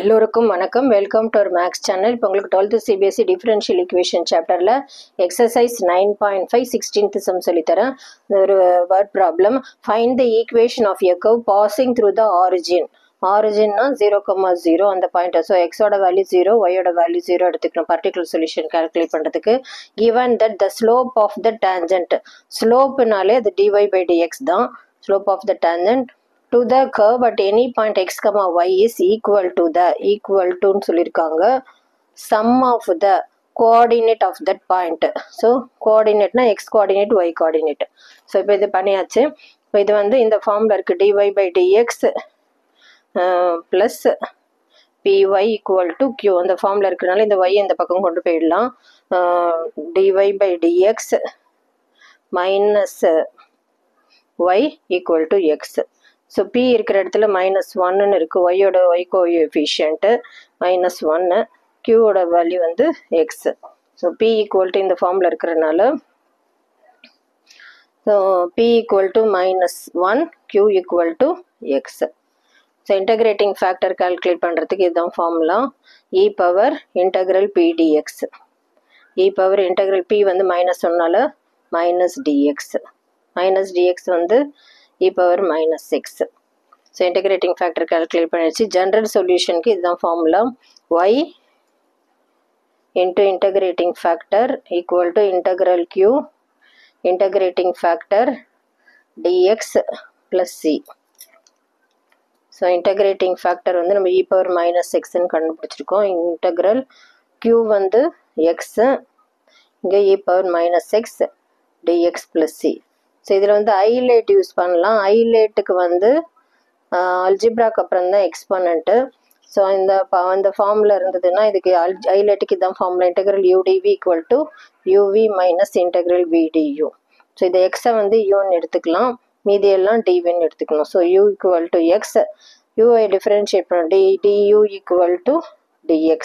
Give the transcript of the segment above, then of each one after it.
எல்லோருக்கும் வணக்கம். Welcome to our maths channel. இப்போ உங்களுக்கு 12th சிபிஎஸ்சி டிஃபரன்ஷியல் ஈக்குவேஷன் சாப்டரில் எக்ஸசைஸ் 9.5 16th சம் சொல்லித்தரேன். ஒரு word problem. Find the equation of a curve passing through the origin. ஆரிஜின்னா 0,0 அந்த பாயிண்ட். ஸோ எக்ஸோட வேல்யூ 0, ஒய்யோட வேல்யூ 0 எடுத்துக்கணும் பர்டிகுலர் சொல்யூஷன் கால்குலேட் பண்ணுறதுக்கு. Given that the slope of the tangent, ஸ்லோப்புனாலே அது dy by dx தான். Slope of the tangent to the curve at any point x comma y is equal to ன்னு சொல்லியிருக்காங்க sum of the coordinate of that point. so coordinateனா x coordinate y coordinate. so இப்போ இது பண்ணியாச்சு. இப்போ இது வந்து இந்த ஃபார்ம்ல இருக்கு dy by dx plus py equal to q. அந்த ஃபார்ம்ல இருக்கிறனால இந்த y இந்த பக்கம் கொண்டு போயிடலாம். dy by dx minus y equal to x. So p இருக்கிற இடத்துல -1 இருக்குது. ஒய்யோட y கோஎஃபிஷியன்ட்டு -1, q-ஓட வேல்யூ வந்து x. So p equal to இந்த ஃபார்மில் இருக்கிறனால so p equal to -1, q equal to x. So integrating factor calculate பண்ணுறதுக்கு இதுதான் formula. e power integral p dx. e power integral p வந்து -1னால -dx. -dx வந்து e power -6. So integrating factor calculate பண்ணிடுச்சு. General சொல்யூஷனுக்கு இதுதான் formula. y into integrating factor equal to integral q integrating factor dx plus c. So integrating factor வந்து நம்ம e power -6ன்னு கண்டுபிடிச்சிருக்கோம். Integral q வந்து x, இங்கே e power -6 dx plus c. So இதில் வந்து highlight use பண்ணலாம். ஐலேட்டுக்கு வந்து அல்ஜிப்ராக்கு அப்புறம் தான் எக்ஸ்போனண்ட்டு. ஸோ இந்த ஃபார்மில் இருந்ததுன்னா இதுக்கு ஐலேட்டுக்கு இதான் formula. Integral udv equal to uv minus integral vdu. So இதை எக்ஸை வந்து யூன்னு எடுத்துக்கலாம், மீதியெல்லாம் டிவின்னு எடுத்துக்கணும். So u equal to X, UI differentiate பண்ணணும். du equal to dx.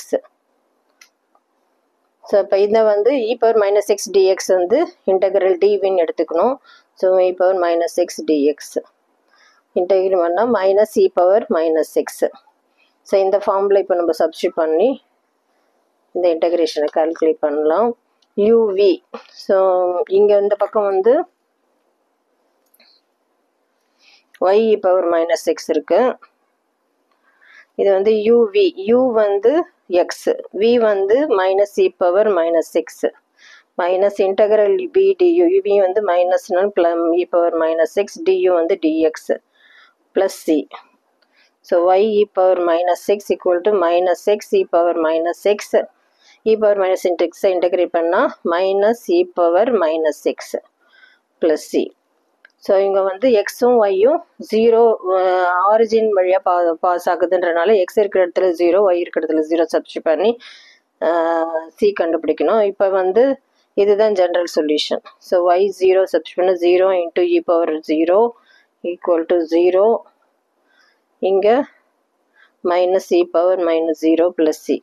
So இப்போ இதை வந்து e power -6 dx வந்து இன்டெக்ரல் dvன்னு எடுத்துக்கணும். So e power -6 dx integrate பண்ணால் -e power -6. ஸோ இந்த ஃபார்மில் இப்போ நம்ம சப்ஸ்டியூட் பண்ணி இந்த இன்டெகிரேஷனை கால்குலேட் பண்ணலாம். uv, ஸோ இங்கே இந்த பக்கம் வந்து y e power -6 இருக்கு. இது வந்து uv, u வந்து x, v வந்து -e power -6 minus integral b du. v வந்து -1 e power -6, du வந்து dx plus c. so y e power -6 equal to -6 e power -6, e power -6 integrate பண்ணால் -e power -6 plus c. So இங்கே வந்து எக்ஸும் ஒய்யும் 0 origin வழியாக pass ஆகுதுன்றனால X இருக்கிற இடத்துல 0, Y இருக்கிற இடத்துல 0 சப்ஸ்டியூட் பண்ணி சி கண்டுபிடிக்கணும். இப்போ வந்து இதுதான் general solution. So y 0 substitute பண்ண 0 into e power 0 equal to 0, இங்கே -e power -0 plus c.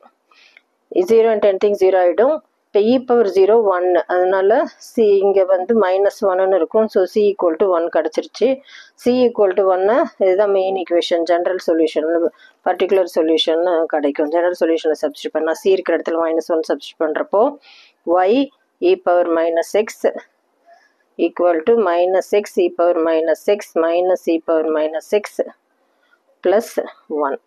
0 and anything 0 ஆகிடும். இப்போ e power 0 1, அதனால சி இங்கே வந்து -1ன்னு இருக்கும். ஸோ சி ஈக்குவல் டு 1 கிடச்சிருச்சு. சி ஈக்குவல் டு 1, இதுதான் main equation. General solution particular solution கிடைக்கும். ஜென்ரல் சொல்யூஷனை சப்ஸ்டியூட் பண்ணால் சி இருக்கிற இடத்துல -1 சப்ஸ்டியூட் பண்ணுறப்போ y e power -6 equal to -6 e power -6 minus e power -6 plus 1.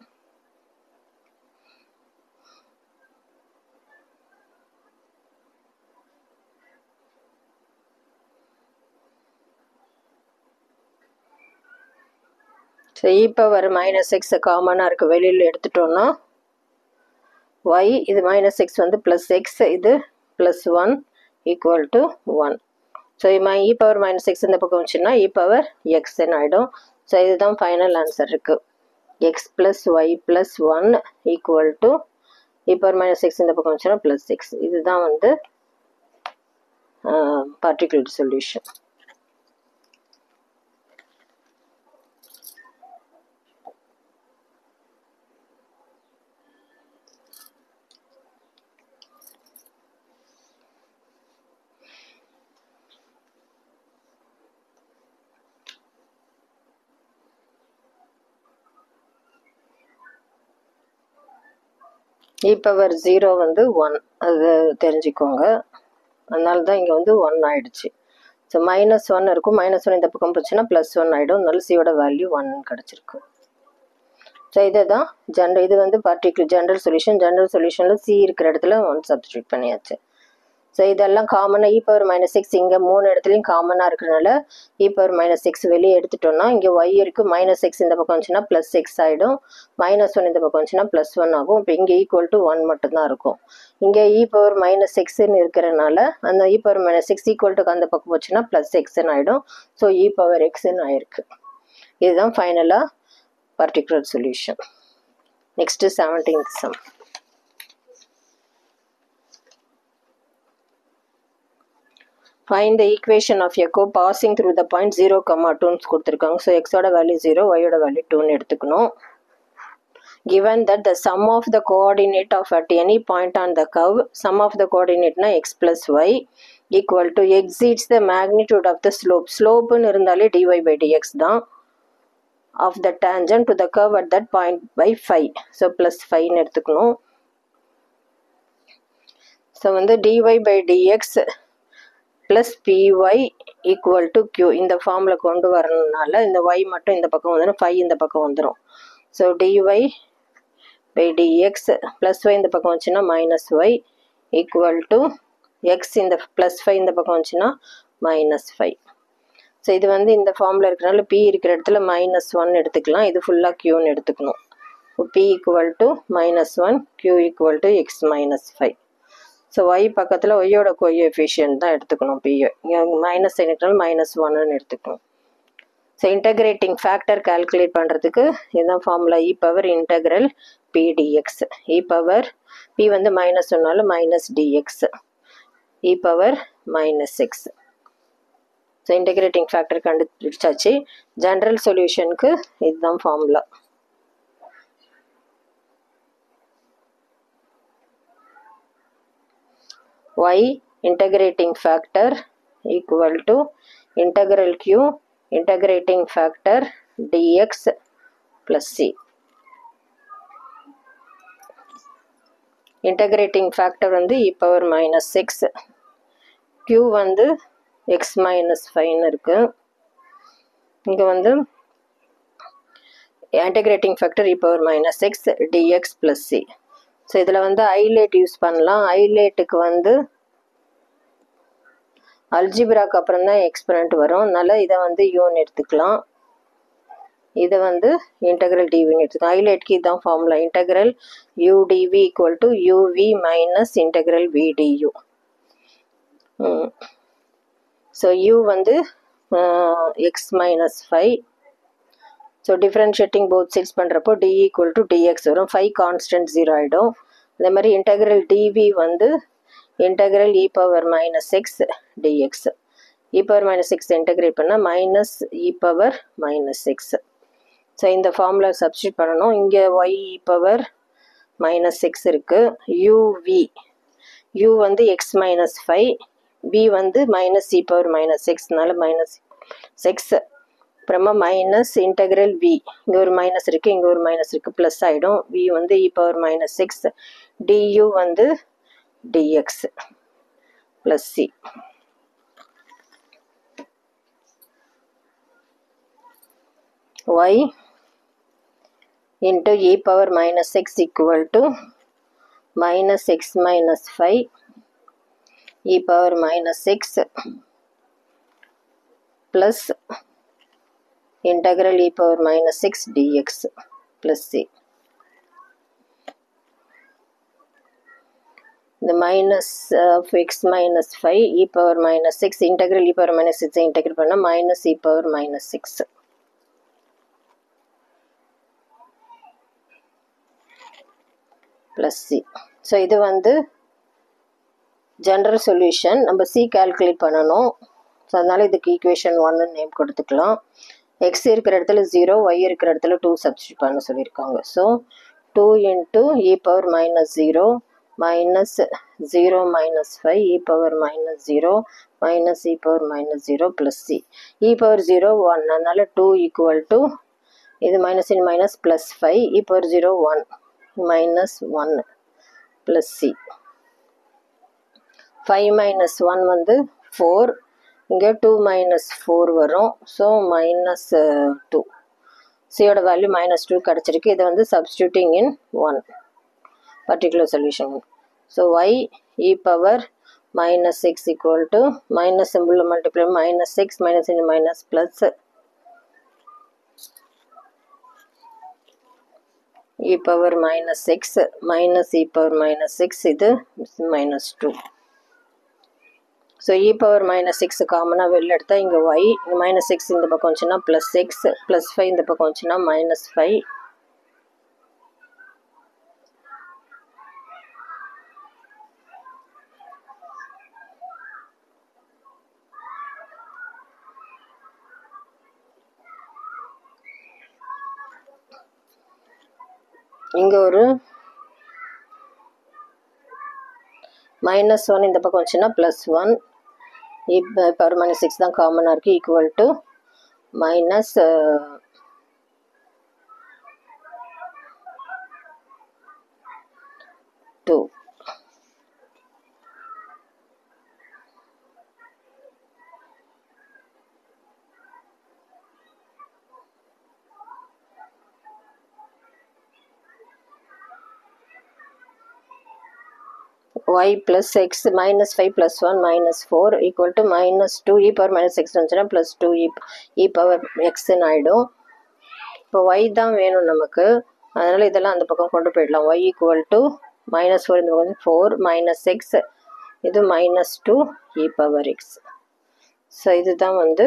So e power -6 காமனாக இருக்குது, வெளியில் எடுத்துட்டோன்னா y இது -6 வந்து ப்ளஸ் எக்ஸ், இது +1 equal to 1. So e power -6 இந்த பக்கம் வச்சுன்னா e power xன்னு ஆகிடும். ஸோ இதுதான் ஃபைனல் ஆன்சர் இருக்குது. x plus y plus 1 equal to e power -6 இந்த பக்கம் வச்சுன்னா +6. இதுதான் வந்து பர்டிகுலர் சொல்யூஷன். e பவர் 0 வந்து 1 அது தெரிஞ்சுக்கோங்க. அதனால தான் இங்கே வந்து 1 ஆயிடுச்சு. ஸோ -1 இருக்கும். -1 இந்த பக்கம் போச்சுன்னா +1 ஆகிடும். அதனால சியோட வேல்யூ 1 கிடச்சிருக்கு. ஸோ இதை தான் இது வந்து ஜென்ரல் சொல்யூஷனில் சி இருக்கிற இடத்துல 1 சப்ஸ்டியூட் பண்ணியாச்சு. ஸோ இதெல்லாம் காமனாக e⁻6 இங்கே 3 இடத்துலையும் காமனாக இருக்கிறனால e⁻6 வெளியே எடுத்துட்டோம்னா இங்கே y இருக்குது. -6 இந்த பக்கம் வந்துச்சுன்னா +6 ஆகிடும். -1 இந்த பக்கம் வந்துச்சுன்னா +1 ஆகும். இப்போ இங்கே =1 மட்டும்தான் இருக்கும். இங்கே e⁻6ன்னு இருக்கிறனால அந்த e⁻6 அந்த பக்கம் போச்சுன்னா +xன்னு ஆகிடும். ஸோ e⁻xன்னு ஆயிருக்கு. இதுதான் ஃபைனலாக particular solution. Next 17th sum. Find the equation of echo passing through the point 0, 2 கொடுத்துருக்காங்க. ஸோ எக்ஸோட வேல்யூ 0, ஒய்யோட வேல்யூ 2ன்னு எடுத்துக்கணும். Given that the sum of the coordinate of at any point on the curve, sum of the coordinate x plus y equal to exceeds the magnitude of the slope. Slopeன்னு இருந்தாலே dy by dx தான். Of the tangent to the curve at that point by 5. So +5ன்னு எடுத்துக்கணும். So வந்து dy by dx plus py equal to q இந்த ஃபார்மில் கொண்டு வரணுனால இந்த y மட்டும் இந்த பக்கம் வந்துடும், 5 இந்த பக்கம் வந்துடும். So dy by dx plus y இந்த பக்கம் வந்துச்சுன்னா -y equal to x இந்த +5 இந்த பக்கம் வந்துச்சுன்னா -5. ஸோ இது வந்து இந்த ஃபார்மில் இருக்கிறனால p இருக்கிற இடத்துல -1 எடுத்துக்கலாம். இது ஃபுல்லாக qன்னு எடுத்துக்கணும். p equal to -1, q equal to x -5. So y பக்கத்தில் ஒய்யோட கோஎஃபிஷியன்ட் தான் எடுத்துக்கணும். p இங்கே மைனஸ் சைனிட்டால் -1ன்னு எடுத்துக்கணும். ஸோ இன்டகிரேட்டிங் ஃபேக்டர் கால்குலேட் பண்ணுறதுக்கு இதுதான் formula e power integral p dx. e power p வந்து -1னால -dx e power -6. So integrating factor கண்டுபிடிச்சாச்சு. ஜென்ரல் சொல்யூஷனுக்கு இதுதான் formula. y integrating factor equal to integral q integrating factor dx plus c. integrating factor வந்து e power -6, q வந்து x -5ன்னு இருக்கு. இங்கே வந்து integrating factor e power -6 dx plus c. So இதில் வந்து highlight use பண்ணலாம். ஐலேட்டுக்கு வந்து அல்ஜிப்ராக்கு அப்புறம் தான் எக்ஸ்பெரண்ட் வரும். அதனால் இதை வந்து யூன்னு எடுத்துக்கலாம். இதை வந்து இன்டெக்ரல் டிவின்னு எடுத்துக்கலாம். ஐலேட்க்கு இதுதான் formula. Integral u d v equal to u v minus integral v d u. So u வந்து x -5. So differentiating both sides பண்ணுறப்போ டி ஈக்குவல் டு டிஎக்ஸ் வரும். 5 கான்ஸ்டன்ட் 0 ஆகிடும். அதே மாதிரி இன்டெக்ரல் டிவி வந்து இன்டெக்ரல் e power -6 dx. e power -6 integrate பண்ணால் -e power -6. So இந்த ஃபார்முலா சப்ஸ்டியூட் பண்ணணும். இங்கே y e பவர் -6 இருக்குது. u வந்து x -5, v வந்து -e பவர் -6னால -6. அப்புறமா மைனஸ் இன்டெக்ரல் v, இங்கே ஒரு மைனஸ் இருக்குது, இங்கே ஒரு மைனஸ் இருக்குது, ப்ளஸ் ஆகிடும். v வந்து e பவர் -6, du வந்து dx plus c. y into e power -6 equal to -x -5 e power -6 plus integral e power -6 dx plus c. The minus of x -5 e power -6 integral e power -6 integrate பண்ணா minus e power -6 plus c. So இது வந்து general solution. நம்ம c calculate பண்ணணும். So அதனால் இதுக்கு equation 1 name கொடுத்துக்கலாம். X இருக்கிற இடத்துல 0, ஒய் இருக்கிற இடத்துல 2 சப்ஸ்டியூட் பண்ண சொல்லியிருக்காங்க. So 2 into e power -0 minus 0 minus 5 e power -0 minus e power -0 plus c. e power 0 1, அதனால 2 equal to இது minus in minus plus 5 e power 0 1 minus 1. plus c. 5 minus 1 வந்து 4, இங்கே 2 minus 4 வரும். So minus 2. c ஓட value minus 2 கிடச்சிருக்கு. இதை வந்து substituting in 1 particular solution. So y e power minus 6 equal to minus symbol multiply minus 6 minus into minus plus e power minus 6 minus e power minus 6 இது minus 2. So e power minus 6 காமனாக வெளில எடுத்தால் இங்கே y minus 6 இந்த பக்கம் வந்துச்சுன்னா plus 6 plus 5 இந்த பக்கம் வந்துச்சுன்னா minus 5. இங்கே ஒரு minus 1 இந்த பக்கம் வந்துச்சுன்னா plus 1 e power minus 6 தான் காமனாக இருக்குது equal to minus 2. y plus x minus 5 plus 1 minus 4 equal to minus 2 e power minus 6 வந்துச்சுன்னா plus 2 e power xன்னு ஆகிடும். இப்போ y தான் வேணும் நமக்கு, அதனால் இதெல்லாம் அந்த பக்கம் கொண்டு போயிடலாம். y equal to minus 4 இந்த பக்கம் 4 minus x இது minus 2 e power x. So இதுதான் வந்து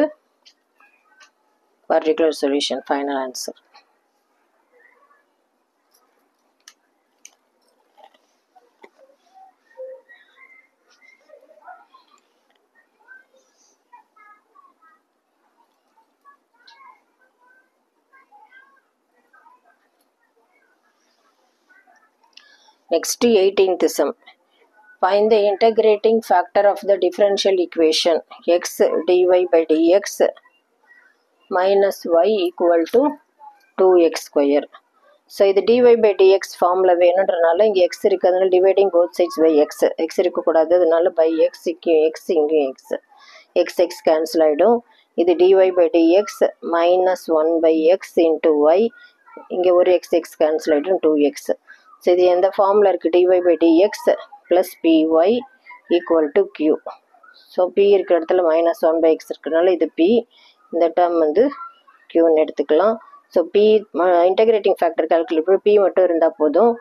particular solution, final answer. Next 18th sum. Find the integrating factor of the differential equation x dy by dx minus y equal to 2x square. So இது dy by dx ஃபார்மில் வேணுன்றனால இங்கே x இருக்கிறதுனால dividing both sides by x. x இருக்கக்கூடாது, அதனால by x இங்கே x cancel ஆகிடும். இது dy by dx minus 1 by x into y, இங்கே ஒரு x cancel ஆகிடும் 2x. ஸோ இது எந்த ஃபார்மில் இருக்குது? dy by dx plus py equal to q. So p இருக்கிற இடத்துல minus 1 by x இருக்கிறதுனால இது p, இந்த டேர்ம் வந்து qன்னு எடுத்துக்கலாம். So p integrating factor calculate பண்ணி p மட்டும் இருந்தால் போதும்.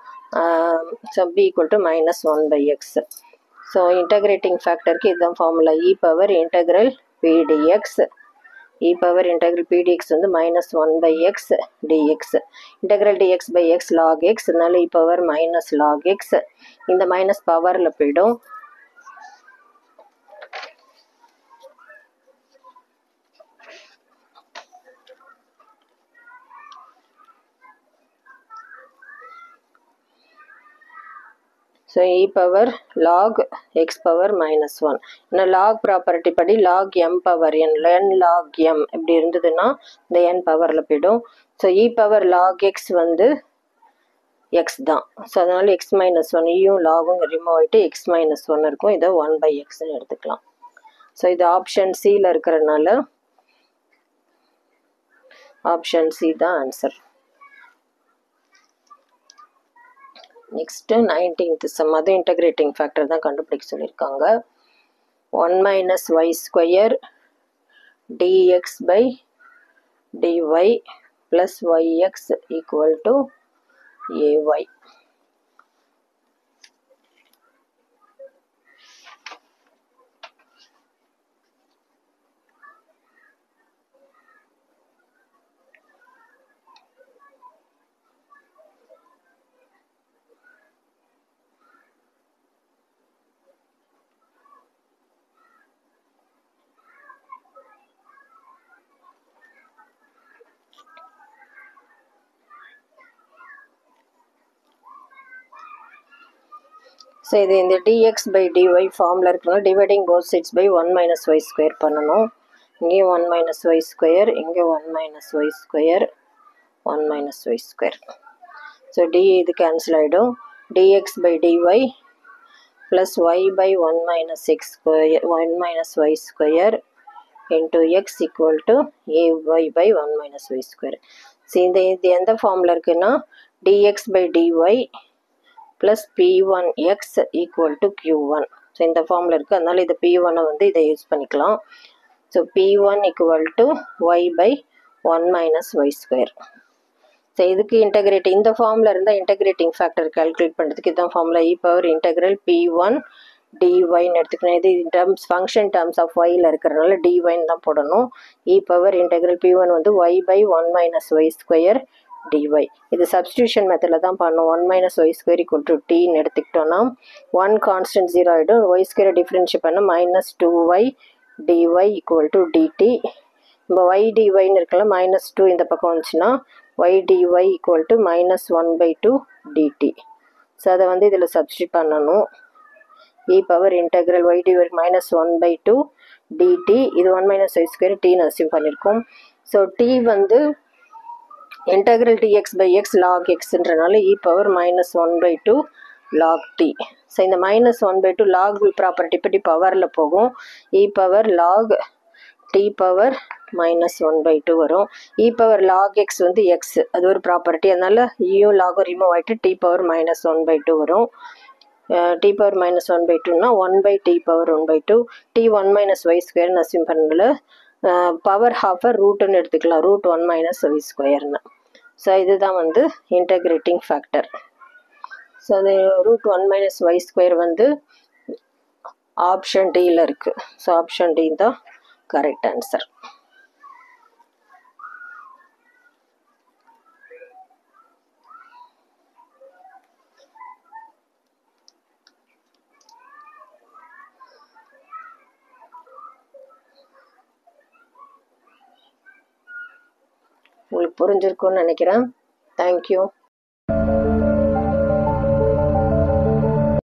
So p equal to minus 1 by x. So integrating ஃபேக்டருக்கு இதுதான் formula, e power integral p dx. e power integral p dx வந்து minus 1 by x dx. இன்டகிரல் dx by x log x, அதனால e power minus log x. இந்த minus பவரில் போயிடும். So e power log x power minus 1. ஏன்னா log property படி log m power n log m இப்படி இருந்ததுன்னா இந்த n பவரில் போய்டும். So e power log x வந்து x தான். ஸோ அதனால x மைனஸ் 1 யும் லாகும் ரிமூவ் ஆகிட்டு x மைனஸ் 1 இருக்கும். இதை 1 by xன்னு எடுத்துக்கலாம். ஸோ இது ஆப்ஷன் சியில் இருக்கிறதுனால ஆப்ஷன் சி தான் ஆன்சர். நெக்ஸ்ட் 19th சம், அது இன்டகிரேட்டிங் ஃபேக்டர் தான் கண்டுபிடிக்க சொல்லியிருக்காங்க. 1 minus y square dx by dy plus yx equal to ay. So இது இந்த dx by dy ஃபார்மில் இருக்கனால dividing both sides by 1 minus y square பண்ணணும். இங்கேயும் 1 minus y ஸ்கொயர், இங்கே 1 minus y square, 1 minus y square. So d இது cancel ஆகிடும். dx by dy plus y by 1 minus x square 1 minus y square into x equal to ay by 1 minus y square. So இது எந்த ஃபார்மில் இருக்குன்னா dx by dy plus p1x equal to q1. So இந்த ஃபார்மில் இருக்குது, அதனால் இது p1 வந்து இதை யூஸ் பண்ணிக்கலாம். So p1 equal to y by 1 minus y square. So இதுக்கு இன்டகிரேட்டிங் இந்த ஃபார்மில் இருந்தால் இன்டகிரேட்டிங் ஃபேக்டர் கால்குலேட் பண்ணுறதுக்கு இதுதான் formula e power integral p1 dyன்னு எடுத்துக்கணும். இது டேர்ம்ஸ் ஃபங்க்ஷன் டேர்ம்ஸ் ஆஃப் ஒயில் இருக்கிறனால dyன்னு தான் போடணும். இ பவர் இன்டெக்ரல் p1 வந்து y by 1 minus y square dy. இது சப்ஸ்டியூஷன் மெத்தடில் தான் பண்ணணும். 1 minus y square equal to tன்னு எடுத்துக்கிட்டோன்னா 1 கான்ஸ்டன்ட் 0 ஆகிடும். y square டிஃப்ரென்ஷியேட் பண்ண minus 2y dy equal to dt. இப்போ y dyன்னு இருக்கலாம், minus 2 இந்த பக்கம் வந்துச்சுன்னா y dy equal to minus 1 by 2 dt. So அதை வந்து இதில் சப்ஸ்டியூட் பண்ணணும். E power integral y dy minus 1 by 2 dt. இது 1 minus y square tன்னு அசியூம் பண்ணியிருக்கோம். ஸோ t வந்து இன்டெக்ரல் dx by x log xன்றனால e power minus 1 by 2 log t. So இந்த minus 1 by 2 log ப்ராப்பர்ட்டி பற்றி பவரில் போகும். E power log t power minus 1 by 2 வரும். இ பவர் log x வந்து x, அது ஒரு ப்ராப்பர்ட்டி, அதனால் இயும் லாகும் ரிமூவ் ஆகிட்டு t பவர் minus 1 by 2 வரும். t power minus 1 by 2னா 1 by t power 1 by 2 t 1 minus y ஸ்கொயர்னு அசியூம் பண்ணல, பவர் ஹாஃபை ரூட்டுன்னு எடுத்துக்கலாம், ரூட் 1 minus y ஸ்கொயர்னு. ஸோ இதுதான் வந்து இன்டகிரேட்டிங் ஃபேக்டர். ஸோ அது ரூட் 1 minus y ஸ்கொயர் வந்து ஆப்ஷன் டியில் இருக்குது. ஸோ ஆப்ஷன் டி தான் கரெக்ட் ஆன்சர். உங்களுக்கு புரிஞ்சிருக்கும்னு நினைக்கிறேன். தேங்க்யூ.